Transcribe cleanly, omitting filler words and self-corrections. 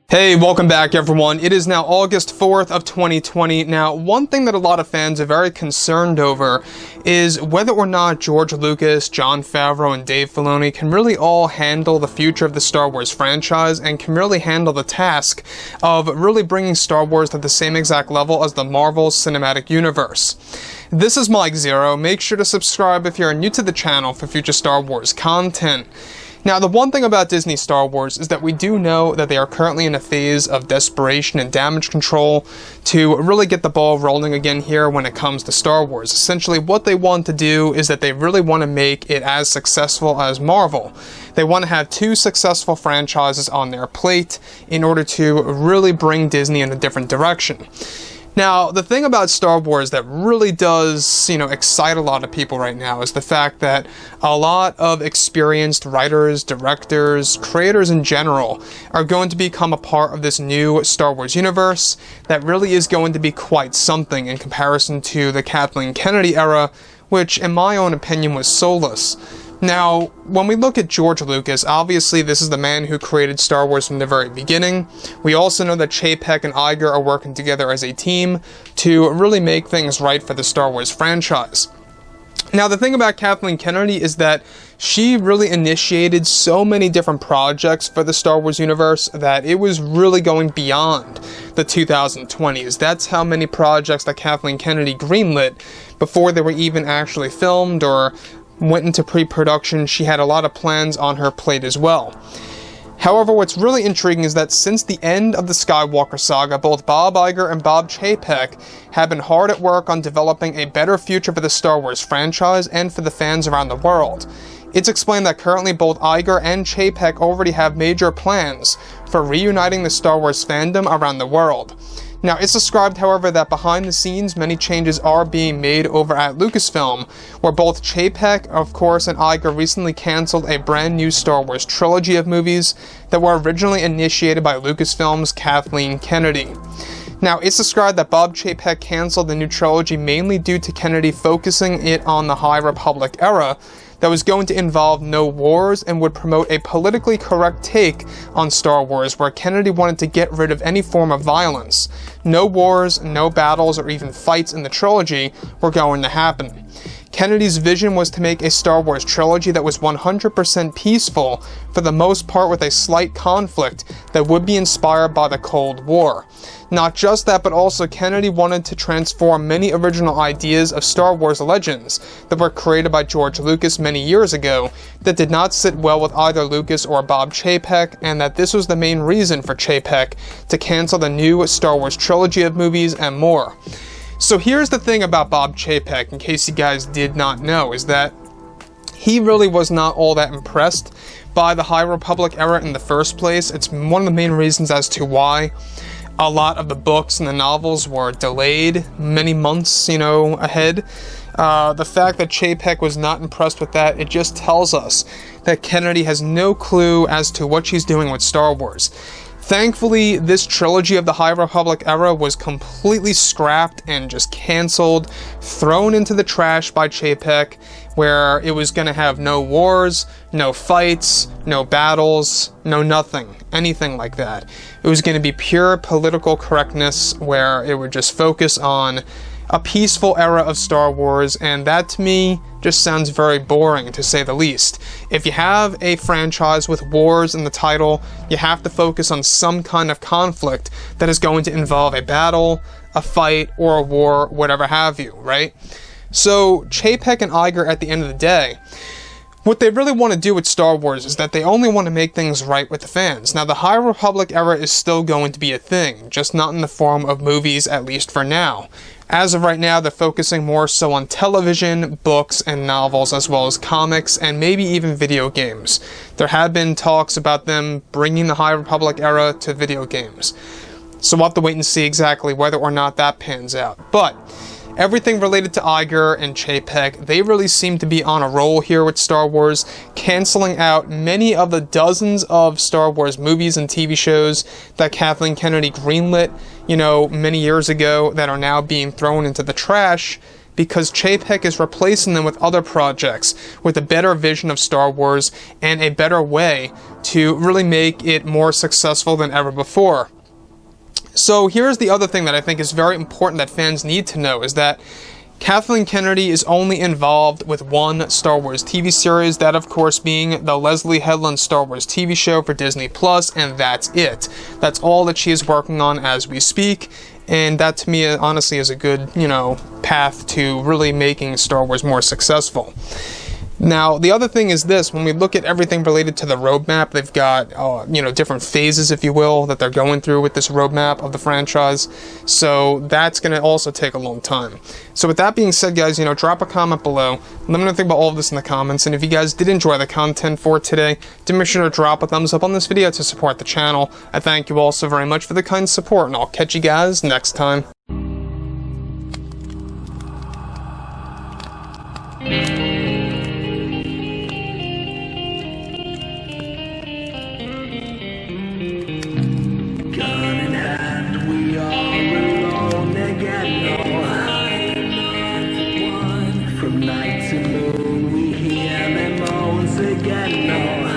Hey, welcome back everyone. It is now August 4th of 2020. Now, one thing that a lot of fans are very concerned over is whether or not George Lucas, Jon Favreau, and Dave Filoni can really all handle the future of the Star Wars franchise and can really handle the task of really bringing Star Wars to the same exact level as the Marvel Cinematic Universe. This is Mike Zero. Make sure to subscribe if you're new to the channel for future Star Wars content. Now, the one thing about Disney Star Wars is that we do know that they are currently in a phase of desperation and damage control to really get the ball rolling again here when it comes to Star Wars. Essentially, what they want to do is that they really want to make it as successful as Marvel. They want to have two successful franchises on their plate in order to really bring Disney in a different direction. Now, the thing about Star Wars that really does, excite a lot of people right now is the fact that a lot of experienced writers, directors, creators in general are going to become a part of this new Star Wars universe that really is going to be quite something in comparison to the Kathleen Kennedy era, which in my own opinion was soulless. Now, when we look at George Lucas, obviously this is the man who created Star Wars from the very beginning. We also know that Chaypek and Iger are working together as a team to really make things right for the Star Wars franchise. Now, the thing about Kathleen Kennedy is that she really initiated so many different projects for the Star Wars universe that it was really going beyond the 2020s. That's how many projects that Kathleen Kennedy greenlit before they were even actually filmed or went into pre-production. She had a lot of plans on her plate as well. However, what's really intriguing is that since the end of the Skywalker saga, both Bob Iger and Bob Chaypek have been hard at work on developing a better future for the Star Wars franchise and for the fans around the world. It's explained that currently both Iger and Chaypek already have major plans for reuniting the Star Wars fandom around the world. Now, it's described, however, that behind the scenes, many changes are being made over at Lucasfilm, where both Chaypek, of course, and Iger recently canceled a brand new Star Wars trilogy of movies that were originally initiated by Lucasfilm's Kathleen Kennedy. Now, it's described that Bob Chaypek canceled the new trilogy mainly due to Kennedy focusing it on the High Republic era that was going to involve no wars and would promote a politically correct take on Star Wars, where Kennedy wanted to get rid of any form of violence. No wars, no battles, or even fights in the trilogy were going to happen. Kennedy's vision was to make a Star Wars trilogy that was 100% peaceful, for the most part with a slight conflict that would be inspired by the Cold War. Not just that, but also Kennedy wanted to transform many original ideas of Star Wars legends that were created by George Lucas many years ago that did not sit well with either Lucas or Bob Chaypek, and that this was the main reason for Chaypek to cancel the new Star Wars trilogy of movies and more. So here's the thing about Bob Chaypek, in case you guys did not know, is that he really was not all that impressed by the High Republic era in the first place. It's one of the main reasons as to why a lot of the books and the novels were delayed many months, ahead. The fact that Chaypek was not impressed with that, it just tells us that Kennedy has no clue as to what she's doing with Star Wars. Thankfully, this trilogy of the High Republic era was completely scrapped and just canceled, thrown into the trash by Chaypek, where it was going to have no wars, no fights, no battles, no nothing, anything like that. It was going to be pure political correctness, where it would just focus on a peaceful era of Star Wars, and that to me just sounds very boring, to say the least. If you have a franchise with wars in the title, you have to focus on some kind of conflict that is going to involve a battle, a fight, or a war, whatever have you, right? So Chaypek and Iger, at the end of the day, what they really want to do with Star Wars is that they only want to make things right with the fans. Now, the High Republic era is still going to be a thing, just not in the form of movies, at least for now. As of right now, they're focusing more so on television, books, and novels, as well as comics, and maybe even video games. There have been talks about them bringing the High Republic era to video games. So we'll have to wait and see exactly whether or not that pans out. But everything related to Iger and Chaypek, they really seem to be on a roll here with Star Wars, canceling out many of the dozens of Star Wars movies and TV shows that Kathleen Kennedy greenlit, many years ago, that are now being thrown into the trash because Chaypek is replacing them with other projects with a better vision of Star Wars and a better way to really make it more successful than ever before. So here's the other thing that I think is very important that fans need to know, is that Kathleen Kennedy is only involved with one Star Wars TV series, that of course being the Leslie Headland Star Wars TV show for Disney+, and that's it. That's all that she is working on as we speak, and that to me honestly is a good, path to really making Star Wars more successful. Now, the other thing is this: when we look at everything related to the roadmap, they've got, different phases, if you will, that they're going through with this roadmap of the franchise. So that's going to also take a long time. So with that being said, guys, drop a comment below. Let me know what you think about all of this in the comments. And if you guys did enjoy the content for today, do make sure to drop a thumbs up on this video to support the channel. I thank you all so very much for the kind support, and I'll catch you guys next time. From night to moon, we hear them moans again. No.